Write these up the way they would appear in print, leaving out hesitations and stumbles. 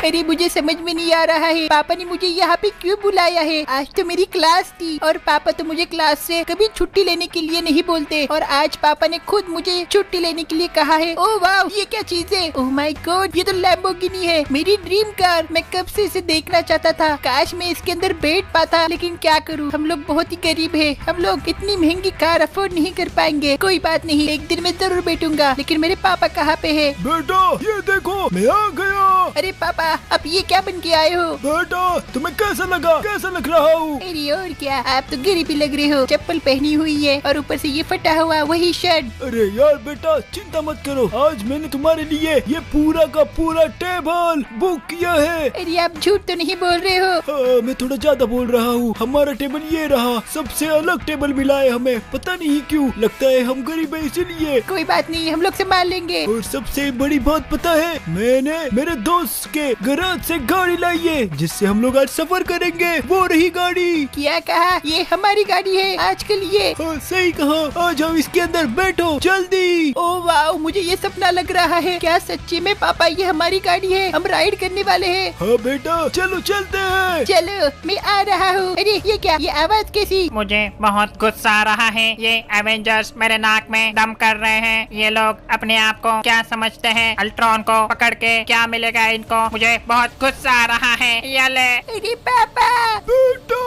अरे मुझे समझ में नहीं आ रहा है, पापा ने मुझे यहाँ पे क्यों बुलाया है। आज तो मेरी क्लास थी और पापा तो मुझे क्लास से कभी छुट्टी लेने के लिए नहीं बोलते, और आज पापा ने खुद मुझे छुट्टी लेने के लिए कहा है। ओह वाह, ये क्या चीज है। ओह माय गॉड, ये तो लैम्बोर्गिनी है, मेरी ड्रीम कार। मैं कब से इसे देखना चाहता था। काश मैं इसके अंदर बैठ पाता, लेकिन क्या करूँ, हम लोग बहुत ही गरीब है, हम लोग इतनी महंगी कार अफोर्ड नहीं कर पाएंगे। कोई बात नहीं, एक दिन मैं जरूर बैठूंगा। लेकिन मेरे पापा कहाँ पे है। बेटा ये देखो, मैं आ गया। अरे पापा, अब ये क्या बन के आए हो। बेटा तुम्हें कैसा लगा, कैसा लग रहा हूँ। अरे और क्या, आप तो गरीब ही लग रहे हो। चप्पल पहनी हुई है और ऊपर से ये फटा हुआ वही शर्ट। अरे यार बेटा चिंता मत करो, आज मैंने तुम्हारे लिए ये पूरा का पूरा टेबल बुक किया है। अरे आप झूठ तो नहीं बोल रहे हो। मैं थोड़ा ज्यादा बोल रहा हूँ। हमारा टेबल ये रहा, सबसे अलग टेबल मिला है हमें, पता नहीं क्यों, लगता है हम गरीब है इसीलिए। कोई बात नहीं, हम लोग संभाल लेंगे। और सबसे बड़ी बात पता है, मैंने मेरे दोस्त के गैराज से गाड़ी लाई है, जिससे हम लोग आज सफर करेंगे। वो रही गाड़ी। क्या कहा, ये हमारी गाड़ी है आज के लिए। सही कहा, आ जाओ इसके अंदर बैठो जल्दी। ओह वाह, मुझे ये सपना लग रहा है। क्या सच्ची में पापा ये हमारी गाड़ी है, हम राइड करने वाले हैं। हाँ बेटा चलो चलते हैं। चलो मैं आ रहा हूँ। अरे ये क्या, ये आवाज कैसी। मुझे बहुत गुस्सा आ रहा है, ये एवेंजर्स मेरे नाक में दम कर रहे हैं। ये लोग अपने आप को क्या समझते हैं, अल्ट्रॉन को पकड़ के क्या मिलेगा इनको। मुझे बहुत गुस्सा आ रहा है। ये ले। अरे पापा। बेटा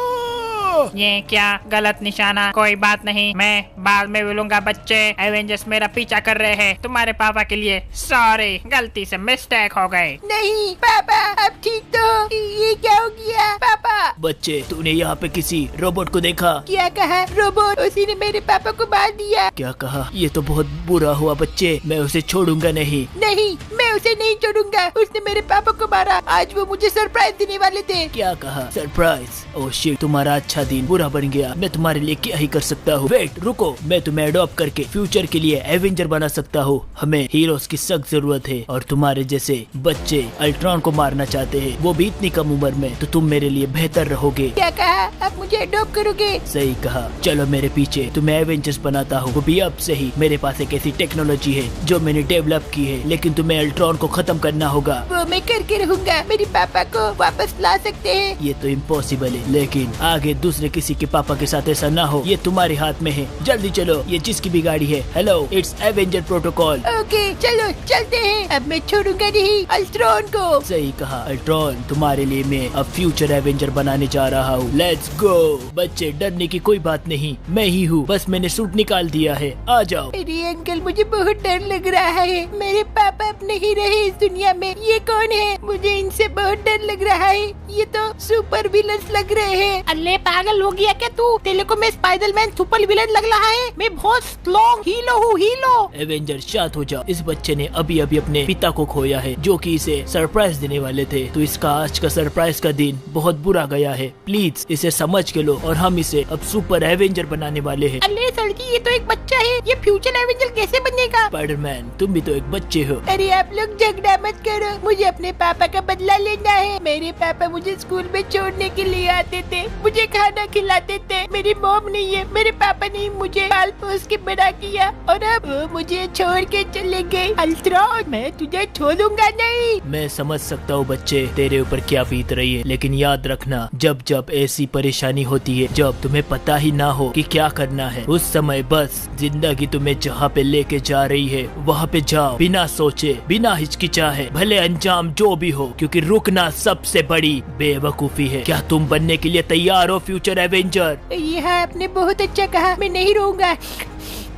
ये क्या गलत निशाना। कोई बात नहीं, मैं बाद में बोलूंगा। बच्चे, एवेंजर्स मेरा पीछा कर रहे हैं। तुम्हारे पापा के लिए सॉरी, गलती से मिस्टेक हो गए। नहीं पापा, अब ठीक तो हो। ये क्या हो गया पापा। बच्चे, तूने यहाँ पे किसी रोबोट को देखा। क्या कहा, रोबोट। उसी ने मेरे पापा को मार दिया। क्या कहा, ये तो बहुत बुरा हुआ बच्चे, मैं उसे छोड़ूंगा नहीं। नहीं, मैं उसे नहीं छोड़ूंगा, उसने मेरे पापा को मारा। आज वो मुझे सरप्राइज देने वाले थे। क्या कहा, सरप्राइज। ओह शिट, तुम्हारा अच्छा दिन बुरा बन गया। मैं तुम्हारे लिए क्या ही कर सकता हूँ। वेट, रुको, मैं तुम्हें अडॉप्ट करके फ्यूचर के लिए एवेंजर बना सकता हूँ। हमें हीरोज की सख्त जरूरत है, और तुम्हारे जैसे बच्चे अल्ट्रॉन को मारना चाहते हैं, वो भी इतनी कम उम्र में, तो तुम मेरे लिए बेहतर रहोगे। क्या कहा, अब मुझे अडॉप्ट करोगे। सही कहा, चलो मेरे पीछे, तुम्हें एवेंजर्स बनाता हूँ। वो भी अब से ही। मेरे पास एक ऐसी टेक्नोलॉजी है जो मैंने डेवलप की है, लेकिन तुम्हें अल्ट्रॉन को खत्म करना होगा। वो मैं करके रहूंगा। मेरे पापा को वापस ला सकते हैं। ये तो इम्पॉसिबल है, लेकिन आगे दूसरे किसी के पापा के साथ ऐसा ना हो, ये तुम्हारे हाथ में है। जल्दी चलो, ये जिसकी भी गाड़ी है। Hello, it's Avenger protocol. Okay चलो चलते हैं। अब मैं छोड़ूंगा नहीं अल्ट्रॉन को। सही कहा अल्ट्रॉन, तुम्हारे लिए मैं अब फ्यूचर एवेंजर बनाने जा रहा हूँ। Let's go. बच्चे, डरने की कोई बात नहीं, मैं ही हूँ, बस मैंने सूट निकाल दिया है, आ जाओ। अरे अंकल, मुझे बहुत डर लग रहा है। मेरे पापा अब नहीं रहे इस दुनिया में। ये कौन है, मुझे इनसे बहुत डर लग रहा है। ये तो सुपर विलन्स लग रहे हैं। अल्ले पागल हो गया क्या तू। तेरे को मैं स्पाइडरमैन सुपर विलन लग रहा है। मैं बहुत स्ट्रॉन्ग हीरो हूँ, हीरो। एवेंजर शांत हो जाओ। इस बच्चे ने अभी अभी अपने पिता को खोया है, जो कि इसे सरप्राइज देने वाले थे, तो इसका आज का सरप्राइज का दिन बहुत बुरा गया है। प्लीज इसे समझ के लो, और हम इसे अब सुपर एवेंजर बनाने वाले हैं। अल्ले सड़की, ये तो एक बच्चा है, ये फ्यूचर एवेंजर कैसे बनेगा। स्पाइडरमैन, तुम भी तो एक बच्चे हो। अरे आप लोग झगड़ा मत करो, मुझे अपने पापा का बदला लेना है। मेरे पापा मुझे स्कूल में छोड़ने के लिए आते थे, मुझे खाना खिलाते थे। मेरी मॉम नहीं है, मेरे पापा ने मुझे पाल पोस के बड़ा किया, और अब वो मुझे छोड़ के चले गए। अल्ट्रॉन, मैं तुझे छोड़ूंगा नहीं। मैं समझ सकता हूँ बच्चे, तेरे ऊपर क्या बीत रही है, लेकिन याद रखना, जब जब ऐसी परेशानी होती है, जब तुम्हें पता ही ना हो कि क्या करना है, उस समय बस जिंदगी तुम्हें जहाँ पे लेके जा रही है वहाँ पे जाओ, बिना सोचे, बिना हिचकिचाहे, भले अंजाम जो भी हो, क्योंकि रुकना सबसे बड़ी बेवकूफी है। क्या तुम बनने के लिए तैयार हो फ्यूचर एवेंजर। यह आपने बहुत अच्छा कहा, मैं नहीं रहूंगा।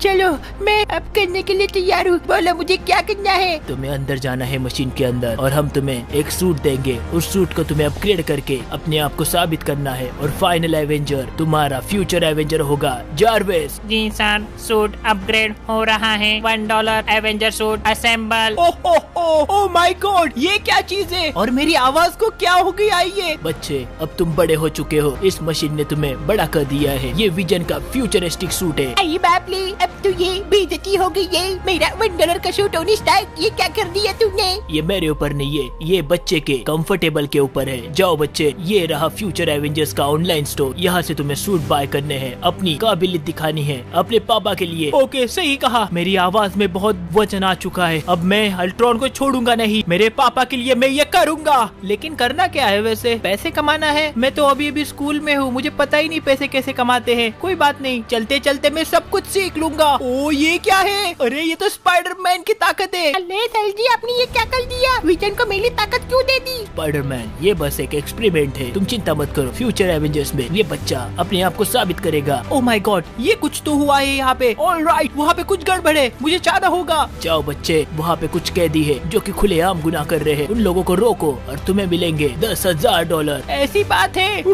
चलो, मैं अब करने के लिए तैयार हूँ। बोलो मुझे क्या करना है। तुम्हें अंदर जाना है मशीन के अंदर, और हम तुम्हें एक सूट देंगे। उस सूट को तुम्हें अपग्रेड करके अपने आप को साबित करना है, और फाइनल एवेंजर तुम्हारा फ्यूचर एवेंजर होगा, जार्विस। जी सर, सूट अपग्रेड हो रहा है। $1 Avenger suit assemble. Oh my God, ये क्या चीज है, और मेरी आवाज को क्या हो गया ये। बच्चे, अब तुम बड़े हो चुके हो, इस मशीन ने तुम्हें बड़ा कर दिया है। ये विजन का फ्यूचरिस्टिक सूट है। बापली, अब अब तो ये बेइज्जती हो गई है। मेरा $1 का शूट टोनी स्टार्क, ये क्या कर दिया तुमने? ये मेरे ऊपर नहीं है, ये बच्चे के कंफर्टेबल के ऊपर है। जाओ बच्चे, ये रहा फ्यूचर एवेंजर्स का ऑनलाइन स्टोर। यहाँ से तुम्हें सूट बाय करने हैं, अपनी काबिलियत दिखानी है अपने पापा के लिए। ओके, सही कहा। मेरी आवाज में बहुत वजन आ चुका है। अब मैं अल्ट्रॉन को छोड़ूंगा नहीं, मेरे पापा के लिए मैं ये करूंगा। लेकिन करना क्या है वैसे? पैसे कमाना है। मैं तो अभी अभी स्कूल में हूँ, मुझे पता ही नहीं पैसे कैसे कमाते हैं। कोई बात नहीं, चलते चलते मैं सब कुछ सीख लूंगा। ओ ये क्या है? अरे ये तो स्पाइडरमैन की ताकत है। अरे सर जी, आपने ये क्या कर दिया? विजन को मेरी ताकत क्यों दे दी? स्पाइडरमैन, ये बस एक एक्सपेरिमेंट है, तुम चिंता मत करो। फ्यूचर एवेंजर्स में ये बच्चा अपने आप को साबित करेगा। ओह माय गॉड, ये कुछ तो हुआ है यहाँ पे। ऑलराइट, वहाँ पे कुछ गड़बड़ है, मुझे जाना होगा। जाओ बच्चे, वहाँ पे कुछ कैदी है जो कि खुलेआम गुनाह कर रहे हैं। उन लोगों को रोको और तुम्हें मिलेंगे $10,000। ऐसी बात है?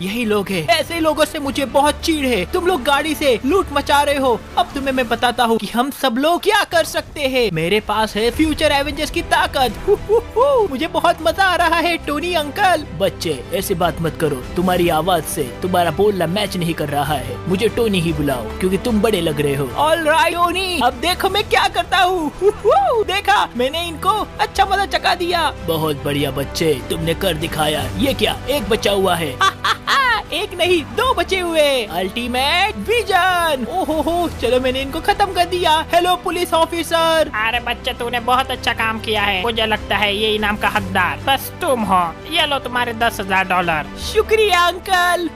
यही लोग हैं। ऐसे लोगों से मुझे बहुत चिढ़ है। तुम लोग गाड़ी से लूट मचा रहे हो। अब तुम्हें मैं बताता हूँ कि हम सब लोग क्या कर सकते हैं। मेरे पास है फ्यूचर एवेंजर्स की ताकत। मुझे बहुत मजा आ रहा है टोनी अंकल। बच्चे ऐसी बात मत करो, तुम्हारी आवाज से तुम्हारा बोलना मैच नहीं कर रहा है। मुझे टोनी ही बुलाओ क्योंकि तुम बड़े लग रहे हो। ऑलराइट टोनी, अब देखो मैं क्या करता हूँ। देखा, मैंने इनको अच्छा मजा चका दिया। बहुत बढ़िया बच्चे, तुमने कर दिखाया। ये क्या, एक बचा हुआ है? एक नहीं, 2 बचे हुए। Ultimate vision. ओहो, चलो मैंने इनको खत्म कर दिया। Hello police officer. अरे बच्चे, तूने बहुत अच्छा काम किया है। मुझे लगता है ये इनाम का हकदार बस तुम हो। ये लो तुम्हारे $10,000। शुक्रिया अंकल।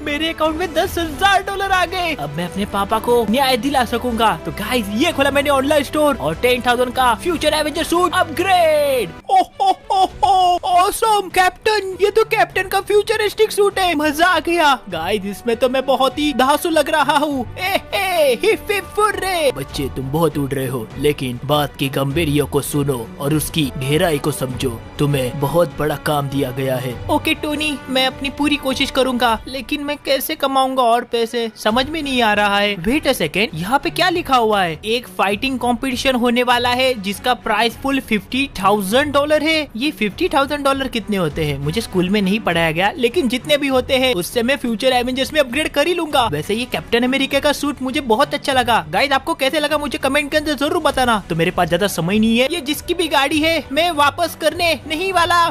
मेरे अकाउंट में $10,000 आ गए। अब मैं अपने पापा को न्याय दिला सकूंगा। तो गाइस, ये खोला मैंने ऑनलाइन स्टोर और 10,000 का future Avenger suit upgrade. Awesome captain, ये तो कैप्टन का फ्यूचरिस्टिक सूट है। मजा आ गया गाइस, इसमें तो मैं बहुत ही धांसू लग रहा हूँ। बच्चे, तुम बहुत उड़ रहे हो, लेकिन बात की गंभीरियों को सुनो और उसकी गहराई को समझो। तुम्हें बहुत बड़ा काम दिया गया है। ओके टोनी, मैं अपनी पूरी कोशिश करूंगा, लेकिन मैं कैसे कमाऊंगा और पैसे, समझ में नहीं आ रहा है। वेट अ सेकेंड, यहाँ पे क्या लिखा हुआ है? एक फाइटिंग कंपटीशन होने वाला है जिसका प्राइस फुल $50,000 है। ये $50,000 कितने होते हैं? मुझे स्कूल में नहीं पढ़ाया गया, लेकिन जितने भी होते हैं उससे मैं फ्यूचर एवेंजर्स में अपग्रेड कर ही लूंगा। वैसे ये कैप्टन अमेरिका का सूट मुझे बहुत अच्छा लगा। गाइस, आपको कैसे लगा मुझे कमेंट के अंदर जरूर बताना। तो मेरे पास ज्यादा समय नहीं है, ये जिसकी भी गाड़ी है मैं वापस करने नहीं वाला।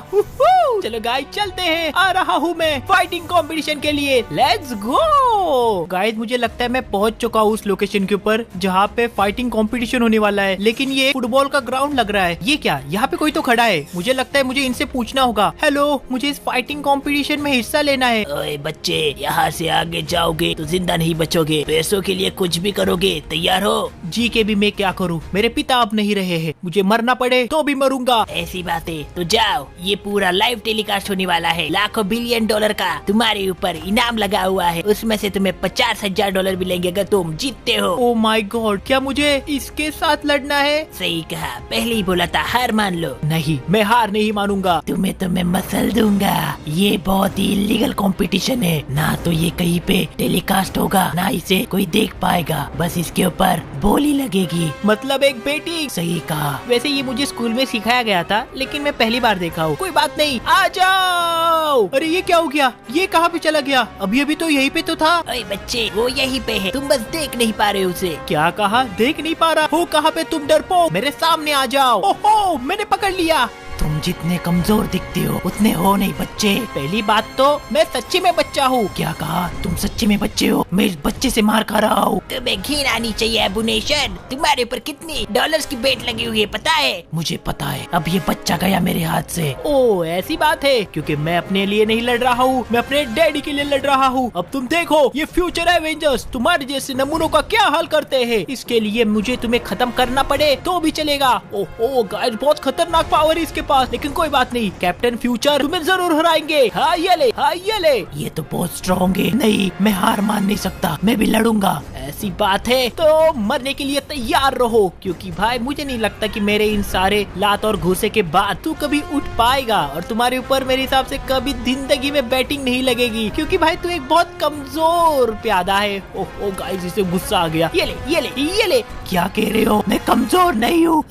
चलो गाइस, चलते हैं। आ रहा हूँ मैं फाइटिंग कंपटीशन के लिए। Let's go. गाइस, मुझे लगता है मैं पहुंच चुका हूँ उस लोकेशन के ऊपर जहाँ पे फाइटिंग कंपटीशन होने वाला है, लेकिन ये फुटबॉल का ग्राउंड लग रहा है। ये क्या, यहाँ पे कोई तो खड़ा है। मुझे लगता है मुझे इनसे पूछना होगा। हेलो, मुझे इस फाइटिंग कंपटीशन में हिस्सा लेना है। ओए बच्चे, यहाँ से आगे जाओगे तो जिंदा नहीं बचोगे। पैसों के लिए कुछ भी करोगे, तैयार हो? जी के भी मैं क्या करूँ, मेरे पिता अब नहीं रहे हैं। मुझे मरना पड़े तो भी मरूंगा। ऐसी बातें तो जाओ, ये पूरा लाइव टेलीकास्ट होने वाला है। लाखों $1 बिलियन का तुम्हारे ऊपर इनाम लगा हुआ है। उसमें से तुम्हें $50,000 मिलेंगे अगर तुम जीतते हो। ओ माय गॉड, क्या मुझे इसके साथ लड़ना है? सही कहा, पहले ही बोला था हार मान लो। नहीं, मैं हार नहीं मानूंगा। तुम्हें मसल दूंगा। ये बहुत ही इलीगल कंपटीशन है, ना तो ये कहीं पे टेलीकास्ट होगा, ना इसे कोई देख पाएगा। बस इसके ऊपर बोली लगेगी, मतलब एक बेटी। सही कहा। वैसे ये मुझे स्कूल में सिखाया गया था, लेकिन मैं पहली बार देखा हूँ। कोई बात नहीं, आ जाओ। अरे ये क्या हो गया? ये कहाँ पे चला गया? अभी अभी तो यहीं पे तो था। ओए बच्चे, वो यहीं पे है, तुम बस देख नहीं पा रहे उसे। क्या कहा? देख नहीं पा रहा हो? कहाँ पे तुम डरपोक? मेरे सामने आ जाओ। ओहो, मैंने पकड़ लिया। तुम जितने कमजोर दिखते हो उतने हो नहीं बच्चे। पहली बात तो मैं सच्ची में बच्चा हूँ। क्या कहा? तुम सच्ची में बच्चे हो? मैं इस बच्चे से मार खा रहा हूँ। तुम्हें घिन आनी चाहिए अबुनेशन। तुम्हारे ऊपर कितनी डॉलर्स की बेट लगी हुई है पता है? मुझे पता है। अब ये बच्चा गया मेरे हाथ से। ओ ऐसी बात है, क्योंकि मैं अपने लिए नहीं लड़ रहा हूँ, मैं अपने डैडी के लिए लड़ रहा हूँ। अब तुम देखो ये फ्यूचर एवेंजर्स तुम्हारे जैसे नमूनों का क्या हाल करते हैं। इसके लिए मुझे तुम्हें खत्म करना पड़े तो भी चलेगा। ओहो गाइस, बहुत खतरनाक पावर है इसके पास, लेकिन कोई बात नहीं, कैप्टन फ्यूचर तुम्हें जरूर हराएंगे। हाँ ये ले, हाँ ये ले। ये तो बहुत स्ट्रॉन्ग है। नहीं, मैं हार मान नहीं सकता, मैं भी लड़ूंगा। ऐसी बात है तो मरने के लिए तैयार रहो, क्योंकि भाई मुझे नहीं लगता कि मेरे इन सारे लात और घूसे के बाद तू कभी उठ पाएगा, और तुम्हारे ऊपर मेरे हिसाब से कभी जिंदगी में बैटिंग नहीं लगेगी, क्योंकि भाई तू एक बहुत कमजोर प्यादा है। ओह गाइस, इसे गुस्सा आ गया। ये ले, ये ले, ये ले। क्या कह रहे हो? मैं कमजोर नहीं हूँ।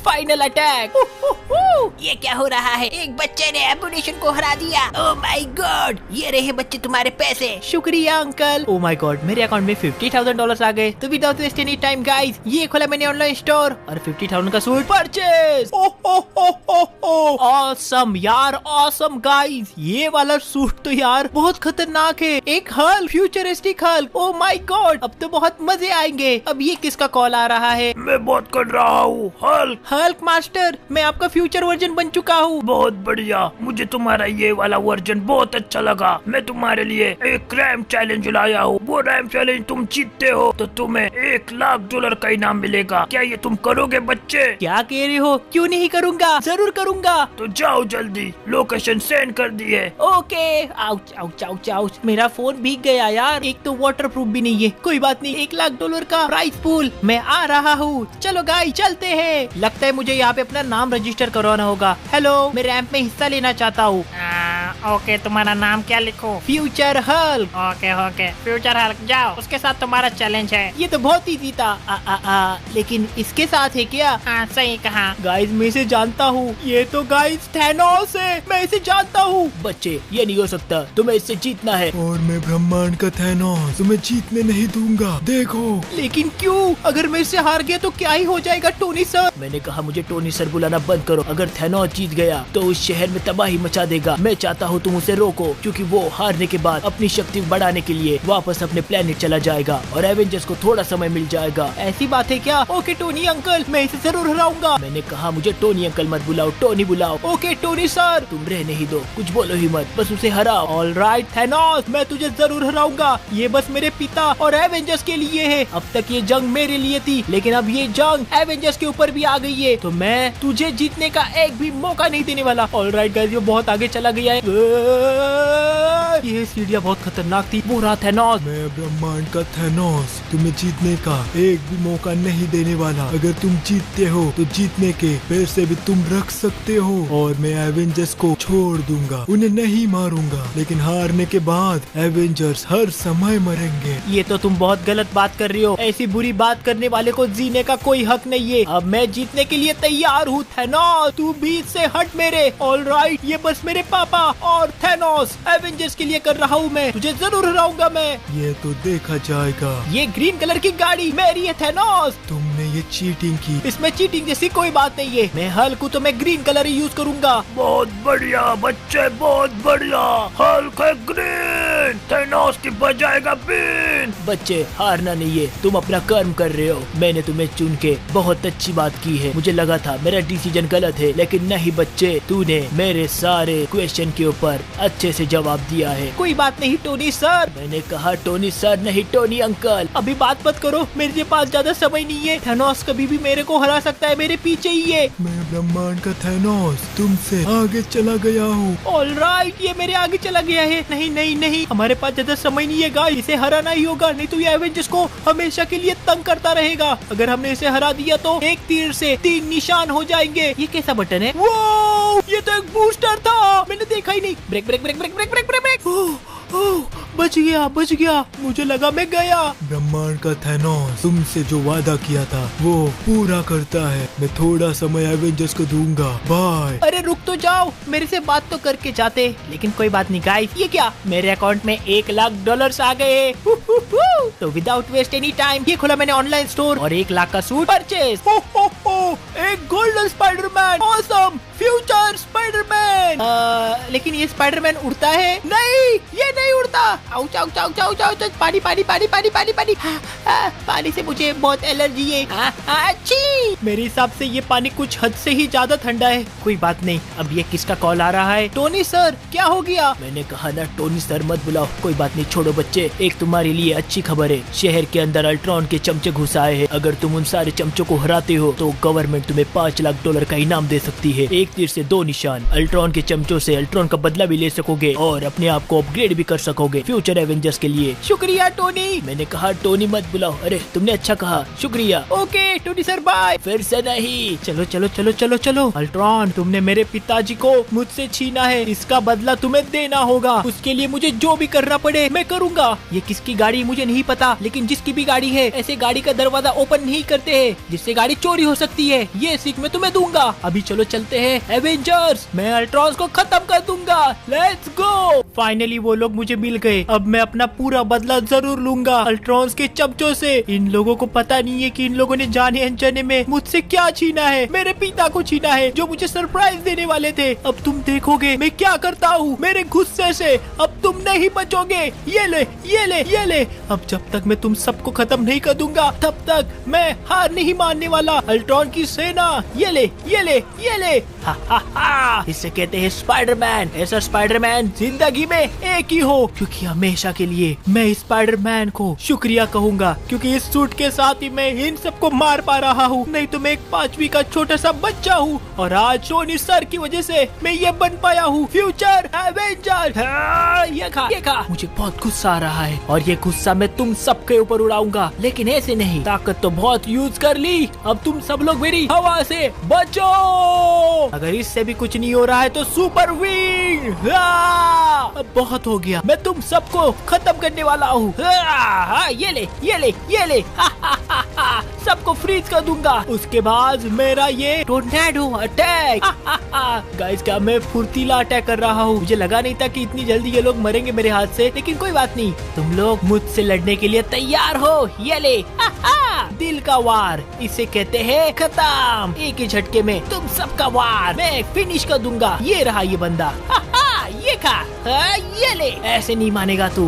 Final attack. ये क्या हो रहा है? एक बच्चे ने एबोनेशन को हरा दिया। ओह माय गॉड, ये रहे बच्चे तुम्हारे पैसे। शुक्रिया अंकल। ओ माय गॉड, मेरे अकाउंट में $50,000 आ गए। तो without waste any time guys, ये खोला मैंने ऑनलाइन स्टोर और 50,000 का सूट परचेज। ऑसम यार, ऑसम गाइस, ये वाला सूट तो यार बहुत खतरनाक है। एक Hulk, futuristic Hulk. Oh my God, अब तो बहुत मजे आएंगे। अब ये किसका कॉल आ रहा है? मैं बात कर रहा हूँ हल्क। हल्क मास्टर, मैं आपका फ्यूचर वर्जन बन चुका हूँ। बहुत बढ़िया, मुझे तुम्हारा ये वाला वर्जन बहुत अच्छा लगा। मैं तुम्हारे लिए एक रैम चैलेंज लाया हूँ। वो रैम चैलेंज तुम जीतते हो तो तुम्हें $1,00,000 का इनाम मिलेगा। क्या ये तुम करोगे बच्चे? क्या कह रहे हो? क्यों नहीं करूँगा, जरूर करूँगा। तो जाओ जल्दी, लोकेशन सेंड कर दी है। Okay. Ouch ouch ouch ouch, मेरा फोन भीग गया यार। एक तो वाटर प्रूफ भी नहीं है। कोई बात नहीं, $1,00,000 का प्राइस पूल। मैं आ रहा हूँ। चलो गाइस चलते हैं। लगता है मुझे यहाँ पे अपना नाम रजिस्टर करवाना होगा। हेलो, मैं रैंप में हिस्सा लेना चाहता हूँ। ओके, तुम्हारा नाम क्या लिखूं? Future Hulk. Okay, future Hulk, जाओ, उसके साथ तुम्हारा चैलेंज है। ये तो बहुत इजी था। लेकिन इसके साथ है क्या? हाँ, सही कहा। गाइस मैं इसे जानता हूँ। ये तो गाइस थैनोस है, मैं इसे जानता हूँ। बच्चे, ये नहीं हो सकता, तुम्हें इससे जीतना है। और मैं ब्रह्मांड का थैनोस तुम्हें जीतने नहीं दूंगा, देखो। लेकिन क्यों? अगर मैं इससे हार गया तो क्या ही हो जाएगा टोनी सर? मैंने कहा मुझे टोनी सर बुलाना बंद करो। अगर थैनोस जीत गया तो उस शहर में तबाही मचा देगा। मैं चाहता हूँ तुम उसे रोको, क्योंकि वो हारने के बाद अपनी शक्ति बढ़ाने के लिए वापस अपने प्लेनेट चला जाएगा और एवेंजर्स को थोड़ा समय मिल जाएगा। ऐसी बात है क्या? ओके टोनी अंकल, मैं इसे जरूर हराऊंगा। मैंने कहा मुझे टोनी अंकल मत बुलाओ, टोनी बुलाओ। Okay Tony sir. तुम रहने ही दो, कुछ बोलो ही मत, बस उसे हराओ। ऑल राइट थैनोस, मैं तुझे जरूर हराऊंगा। ये बस मेरे पिता और एवेंजर्स के लिए है। अब तक ये जंग मेरे लिए थी, लेकिन अब ये जंग एवेंजर्स के ऊपर भी आ गई है। तो मैं तुझे जीतने का एक भी मौका नहीं देने वाला। ऑल राइट गाइस, ये बहुत आगे चला गया है। ये सीढ़ियाँ बहुत खतरनाक थी। वो रहा थैनोस। मैं ब्रह्मांड का थैनोस तुम्हें जीतने का एक भी मौका नहीं देने वाला। अगर तुम जीतते हो तो जीतने के पैसे भी तुम रख सकते हो और मैं एवेंजर्स को छोड़ दूंगा, उन्हें नहीं मारूंगा। लेकिन हारने के बाद एवेंजर्स हर समय मरेंगे। ये तो तुम बहुत गलत बात कर रही हो। ऐसी बुरी बात करने वाले को जीने का कोई हक नहीं है। अब मैं जीतने के लिए तैयार हूँ थैनोस, तू बीच से हट मेरे। ऑल राइट, ये बस मेरे पापा और थैनोस एवेंजर्स के लिए कर रहा हूँ। मैं तुझे जरूर हराऊंगा। मैं ये तो देखा जाएगा। ये ग्रीन कलर की गाड़ी मेरी है थैनोस। तुमने ये चीटिंग की। इसमें चीटिंग जैसी कोई बात नहीं है। मैं हल्क हूँ तो मैं ग्रीन कलर ही यूज करूंगा। बहुत बढ़िया बच्चे, बहुत बढ़िया। हल्क है ग्रीन, थैनोस की बजाएगा बीन। बच्चे, हारना नहीं है, तुम अपना कर्म कर रहे हो। मैंने तुम्हें चुन के बहुत अच्छी बात की है। मुझे लगा था मेरा डिसीजन गलत है, लेकिन नहीं बच्चे, तूने मेरे सारे क्वेश्चन के ऊपर अच्छे से जवाब दिया है। कोई बात नहीं टोनी सर। मैंने कहा टोनी सर नहीं, टोनी अंकल। अभी बात मत करो, मेरे पास ज्यादा समय नहीं है। थैनोस कभी भी मेरे को हरा सकता है, मेरे पीछे ही है। मैं ब्रह्मांड का थैनोस तुमसे आगे चला गया हूँ। ऑल राइट, ये मेरे आगे चला गया है। नहीं नहीं नहीं, हमारे पास ज्यादा समय नहीं है गाइस, इसे हराना ही होगा, नहीं तो ये एवेंजर्स को हमेशा के लिए तंग करता रहेगा। अगर हमने इसे हरा दिया तो एक तीर से 3 निशान हो जाएंगे। ये कैसा बटन है? वो ये तो एक बूस्टर था, मैंने देखा ही नहीं। Brake brake brake brake brake brake brake brake. बच गया। मुझे लगा मैं गया। ब्रह्मांड का थैनोस तुमसे जो वादा किया था वो पूरा करता है। मैं थोड़ा समय एवेंजर्स को दूंगा। बाय। अरे रुक तो जाओ, मेरे से बात तो करके जाते। लेकिन कोई बात नहीं गाइस, ये क्या? मेरे अकाउंट में $1,00,000 आ गए। तो विदाउट वेस्ट एनी टाइम ये खोला मैंने ऑनलाइन स्टोर और $1,00,000 का सूट परचेज। एक golden Spiderman, awesome future Spiderman. लेकिन ये स्पाइडरमैन उड़ता है? नहीं, ये नहीं उड़ता। Ouch ouch ouch ouch ouch, पानी पानी पानी पानी पानी पानी। पानी से मुझे बहुत एलर्जी है। अच्छी, मेरे हिसाब से ये पानी कुछ हद से ही ज्यादा ठंडा है। कोई बात नहीं, अब ये किसका कॉल आ रहा है? टोनी सर, क्या हो गया? मैंने कहा ना टोनी सर मत बुलाओ। कोई बात नहीं, छोड़ो बच्चे। एक तुम्हारे लिए अच्छी खबर है, शहर के अंदर अल्ट्रॉन के चमचे घुस आए हैं। अगर तुम उन सारे चमचों को हराते हो तो गवर्नमेंट तुम्हें $5,00,000 का इनाम दे सकती है। एक तीर से 2 निशान। अल्ट्रॉन के चमचों से अल्ट्रॉन का बदला भी ले सकोगे और अपने आप को अपग्रेड भी कर सकोगे फ्यूचर एवेंजर्स के लिए। शुक्रिया टोनी। मैंने कहा टोनी मत बुलाओ। अरे तुमने अच्छा कहा, शुक्रिया। Okay Tony sir, bye. फिर से नहीं। चलो चलो चलो चलो चलो। अल्ट्रॉन, तुमने मेरे पिताजी को मुझसे छीना है, इसका बदला तुम्हें देना होगा। उसके लिए मुझे जो भी करना पड़े मैं करूँगा। ये किसकी गाड़ी मुझे नहीं पता, लेकिन जिसकी भी गाड़ी है, ऐसे गाड़ी का दरवाजा ओपन नहीं करते हैं जिससे गाड़ी चोरी हो सकती सकती है, ये सीख मैं तुम्हें दूंगा। अभी चलो चलते हैं एवेंजर्स, मैं अल्ट्रॉन्स को खत्म कर दूंगा। Let's go. फाइनली वो लोग मुझे मिल गए। अब मैं अपना पूरा बदला जरूर लूंगा अल्ट्रॉन्स के चमचों से। इन लोगों को पता नहीं है कि इन लोगों ने जाने अनजाने में मुझसे क्या छीना है। मेरे पिता को छीना है जो मुझे सरप्राइज देने वाले थे। अब तुम देखोगे मैं क्या करता हूँ मेरे गुस्से से। अब तुम नहीं बचोगे। ये ले, ये ले, ये ले। अब जब तक मैं तुम सबको खत्म नहीं कर दूंगा तब तक मैं हार नहीं मानने वाला। अल्ट्रॉन की सेना, ये ले, ये ले, ये ले। हा हा हा, इसे कहते हैं स्पाइडरमैन। ऐसा स्पाइडरमैन जिंदगी में एक ही हो, क्योंकि हमेशा के लिए मैं स्पाइडरमैन को शुक्रिया कहूँगा, क्योंकि इस सूट के साथ ही मैं इन सबको मार पा रहा हूँ। नहीं तो मैं एक 5वीं का छोटा सा बच्चा हूँ और आज टोनी सर की वजह से मैं ये बन पाया हूँ फ्यूचर एवेंजर। ये खा, ये खा। मुझे बहुत गुस्सा आ रहा है और ये गुस्सा मैं तुम सबके ऊपर उड़ाऊंगा, लेकिन ऐसे नहीं। ताकत तो बहुत यूज कर ली, अब तुम सब लोग मेरी हवा से बचो। अगर इससे भी कुछ नहीं हो रहा है तो सुपर विंग। अब बहुत हो गया, मैं तुम सबको खत्म करने वाला हूँ। ये ले, ये ले, ये ले। सबको फ्रीज कर दूंगा। उसके बाद मेरा ये टोर्नेडो अटैक। गाइस क्या मैं फुर्तीला अटैक कर रहा हूँ। मुझे लगा नहीं था कि इतनी जल्दी ये लोग मरेंगे मेरे हाथ से, लेकिन कोई बात नहीं। तुम लोग मुझसे लड़ने के लिए तैयार हो। ये ले, दिल का वार, इसे कहते हैं खत्म। एक ही झटके में तुम सबका वार मैं फिनिश कर दूंगा। ये रहा ये बंदा। ये खा, ये ले। ऐसे नहीं मानेगा तू।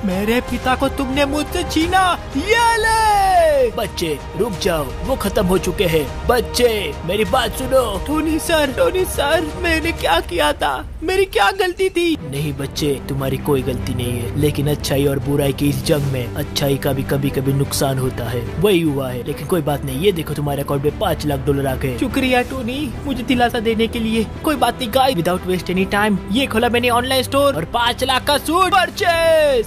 मेरे पिता को तुमने मुझसे छीना। ये ले। बच्चे रुक जाओ, वो खत्म हो चुके हैं। बच्चे मेरी बात सुनो। टोनी सर मैंने क्या किया था? मेरी क्या गलती थी? नहीं बच्चे, तुम्हारी कोई गलती नहीं है, लेकिन अच्छाई और बुराई की इस जंग में अच्छाई का भी कभी कभी नुकसान होता है। वही हुआ है, लेकिन कोई बात नहीं। ये देखो तुम्हारे अकाउंट में $5 लाख आ गए। शुक्रिया टोनी मुझे दिलासा देने के लिए। कोई बात नहीं guys, without waste any time ये खोला मैंने ऑनलाइन स्टोर और 5 लाख का सूट परचेज।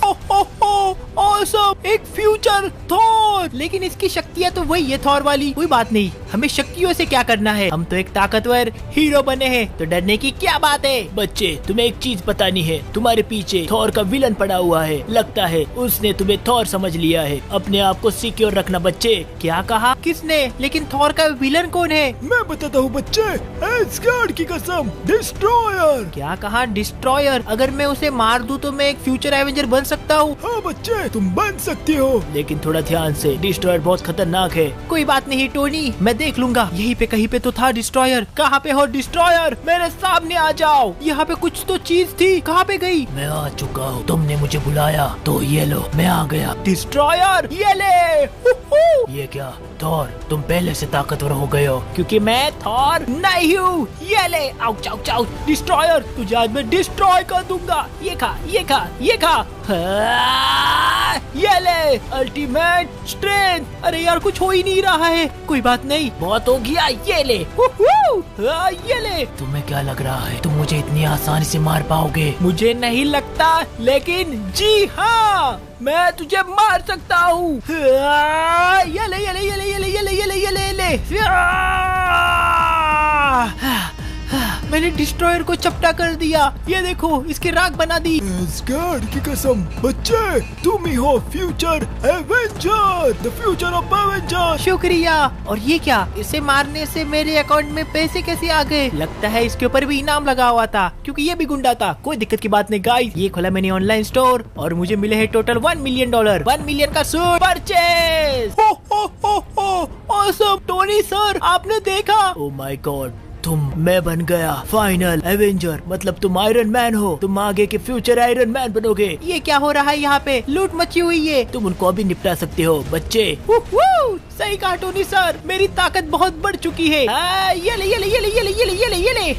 ऑसम, एक फ्यूचर थॉर। लेकिन इसकी शक्तियाँ तो वही है थॉर वाली। कोई बात नहीं, हमें शक्तियों से क्या करना है। हम तो एक ताकतवर हीरो बने हैं, तो डरने की क्या बात है। बच्चे तुम्हें एक चीज बतानी है, तुम्हारे पीछे थॉर का विलन पड़ा हुआ है। लगता है उसने तुम्हें थॉर समझ लिया है। अपने आप को सिक्योर रखना बच्चे। क्या कहा? किसने? लेकिन थॉर का विलन कौन है? मैं बताता हूँ बच्चे, एस्गार्ड की कसम, डिस्ट्रॉयर। क्या कहा? डिस्ट्रॉयर? अगर मैं उसे मार दूं तो मैं एक फ्यूचर एवेंजर बन सकता हूँ? हाँ बच्चे तुम बन सकते हो, लेकिन थोड़ा ध्यान से, डिस्ट्रॉयर बहुत खतरनाक है। कोई बात नहीं टोनी, मैं देख लूंगा। यहीं पे कहीं पे तो था डिस्ट्रॉयर। कहाँ पे हो डिस्ट्रॉयर? मेरे सामने आ जाओ। यहाँ पे कुछ तो चीज थी, कहाँ पे गई? मैं आ चुका हूँ, तुमने मुझे बुलाया तो ये लो मैं आ गया। डिस्ट्रॉयर ये ले। ये क्या थॉर, तुम पहले से ताकतवर हो गए हो? क्योंकि मैं थॉर नहीं हूँ। ये ले। Ouch ouch ouch. डिस्ट्रॉयर तुझे आज मैं डिस्ट्रॉय कर दूंगा। ये खा, ये खा, ये खा। ये ले अल्टीमेट स्ट्रेंथ। अरे यार कुछ हो ही नहीं रहा है। कोई बात नहीं, बहुत हो गया। ये ले। ये ले। तुम्हें क्या लग रहा है तुम मुझे इतनी आसानी से मार पाओगे? मुझे नहीं लगता, लेकिन जी हाँ मैं तुझे मार सकता हूँ। ये ले, ये ले, ये ले, ये ले, ये ले, ये ले, ये ले, ये ले। मैंने डिस्ट्रॉयर को चपटा कर दिया। ये देखो इसकी राख बना दी। एस्गार्ड की कसम बच्चे, तुम ही हो future Avenger, the future of Avenger. शुक्रिया। और ये क्या? इसे मारने से मेरे अकाउंट में पैसे कैसे आ गए? लगता है इसके ऊपर भी इनाम लगा हुआ था, क्योंकि ये भी गुंडा था। कोई दिक्कत की बात नहीं गाइस। ये खोला मैंने ऑनलाइन स्टोर और मुझे मिले हैं टोटल $1 मिलियन। $1 मिलियन का suit purchase. Awesome Tony sir, आपने देखा? ओह माय गॉड, मैं बन गया फाइनल एवेंजर। मतलब तुम आयरन मैन हो। तुम आगे के फ्यूचर आयरन मैन बनोगे। ये क्या हो रहा है यहाँ पे? लूट मची हुई है। तुम उनको अभी निपटा सकते हो बच्चे। सही कहा टोनी सर, मेरी ताकत बहुत बढ़ चुकी है। ये ले, ये ले, ये ले, ये ले, ये ले, ये ले, ये ले।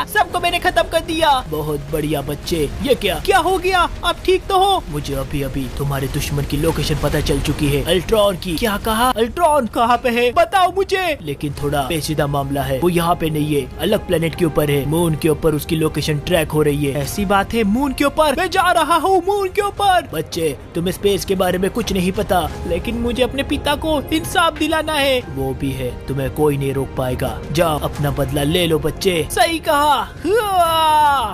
सबको मैंने खत्म कर दिया। बहुत बढ़िया बच्चे। ये क्या हो गया? आप ठीक तो हो? मुझे अभी अभी तुम्हारे दुश्मन की लोकेशन पता चल चुकी है, अल्ट्रॉन की। क्या कहा? अल्ट्रॉन कहाँ पे है? बताओ मुझे। लेकिन थोड़ा पेचीदा मामला है, वो यहाँ पे नहीं है, अलग प्लेनेट के ऊपर है। मून के ऊपर उसकी लोकेशन ट्रैक हो रही है। ऐसी बात है? मून के ऊपर मैं जा रहा हूँ, मून के ऊपर। बच्चे तुम्हें स्पेस के बारे में कुछ नहीं पता, लेकिन मुझे अपने पिता को को इंसाफ दिलाना है। वो भी है, तुम्हें कोई नहीं रोक पाएगा। जाओ अपना बदला ले लो बच्चे। सही कहा।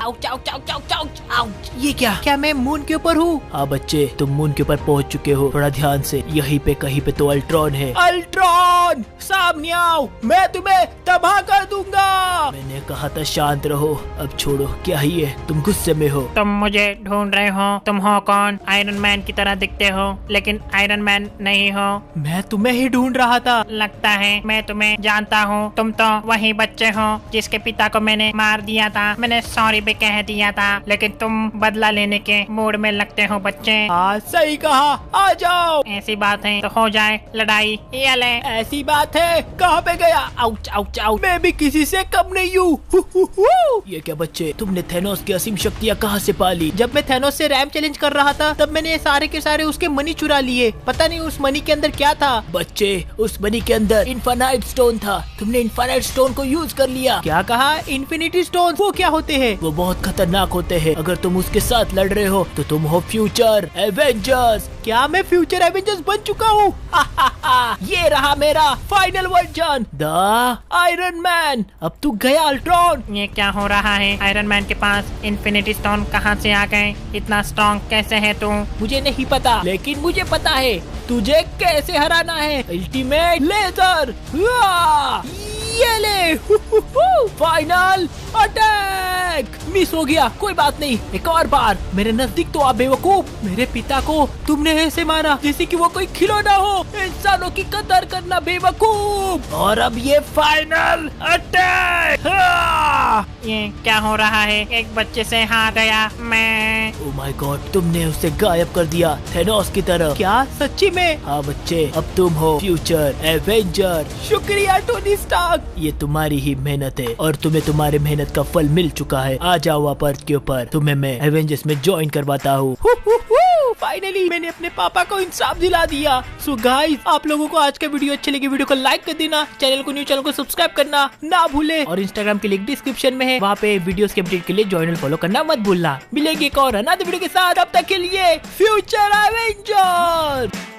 Ouch ouch ouch ouch ouch ouch. ये क्या मैं मून के ऊपर हूँ? हाँ बच्चे, तुम मून के ऊपर पहुँच चुके हो। थोड़ा ध्यान से, यहीं पे कहीं पे तो अल्ट्रॉन है। अल्ट्रॉन सामने आओ, मैं तुम्हें तबाह कर दूंगा। मैंने कहा था शांत रहो। अब छोड़ो, क्या ही है, तुम गुस्से में हो। तुम मुझे ढूंढ रहे हो। तुम हो कौन? आयरन मैन की तरह दिखते हो लेकिन आयरन मैन नहीं हो। मैं तुम्हें ही ढूंढ रहा था। लगता है मैं तुम्हें जानता हूँ। तुम तो वही बच्चे हो जिसके पिता को मैंने मार दिया था। मैंने सॉरी भी कह दिया था, लेकिन तुम बदला लेने के मूड में लगते हो बच्चे। हाँ सही कहा, आ जाओ। ऐसी बात है तो हो जाए लड़ाई। ये ले। ऐसी बात है, कहाँ पे गया? Ouch ouch ouch. मैं भी किसी से कम नहीं हूँ। ये क्या बच्चे, तुमने थेनोस की असीम शक्तियाँ कहाँ से पाली? जब मैं थेनोस से रैम चैलेंज कर रहा था तब मैंने सारे के सारे उसके मनी चुरा लिए। पता नहीं उस मनी के अंदर क्या था। बच्चे, उस मनी के अंदर इन्फानाइट स्टोन था। तुमने इन्फानाइट स्टोन को यूज कर लिया। क्या कहा? Infinity stone? वो क्या होते हैं? वो बहुत खतरनाक होते हैं। अगर तुम उसके साथ लड़ रहे हो तो तुम हो फ्यूचर एवेंजर्स। क्या मैं फ्यूचर एवेंजर्स बन चुका हूँ? ये रहा मेरा final version, the iron man. अब तू गया अल्ट्रॉन। ये क्या हो रहा है? आयरन मैन के पास इन्फिनिटी स्टोन कहाँ से आ गए? इतना स्ट्रॉन्ग कैसे है तू? मुझे नहीं पता, लेकिन मुझे पता है तुझे कैसे हराना है। अल्टीमेट लेजर, ये ले। Final attack. मिस हो गया, कोई बात नहीं, एक और बार। मेरे नजदीक तो आप बेवकूफ। मेरे पिता को तुमने ऐसे मारा जैसे कि वो कोई खिलौना हो। इंसानों की कदर करना बेवकूफ। और अब ये फाइनल अटैक। ये क्या हो रहा है? एक बच्चे से हार गया मैं। ओह माय गॉड, तुमने उसे गायब कर दिया थेनोस की तरह। क्या सच्ची में? हाँ बच्चे, अब तुम हो फ्यूचर एवेंजर। शुक्रिया टोनी स्टार्क। ये तुम्हारी ही मेहनत है और तुम्हें तुम्हारे मेहनत का फल मिल चुका है। आ जाओ वापस के ऊपर, तुम्हें मैं एवेंजर्स में ज्वाइन करवाता हूँ। फाइनली मैंने अपने पापा को इंसाफ दिला दिया। सो गाइस, आप लोगों को आज का वीडियो अच्छी लगी, वीडियो को लाइक कर देना, चैनल को सब्सक्राइब करना ना भूले, और इंस्टाग्राम की लिंक डिस्क्रिप्शन में है, वहाँ पे वीडियोस के अपडेट के लिए ज्वाइन और फॉलो करना मत भूलना। मिलेंगे एक और अनदर वीडियो के साथ, अब तक के लिए फ्यूचर एवेंजर।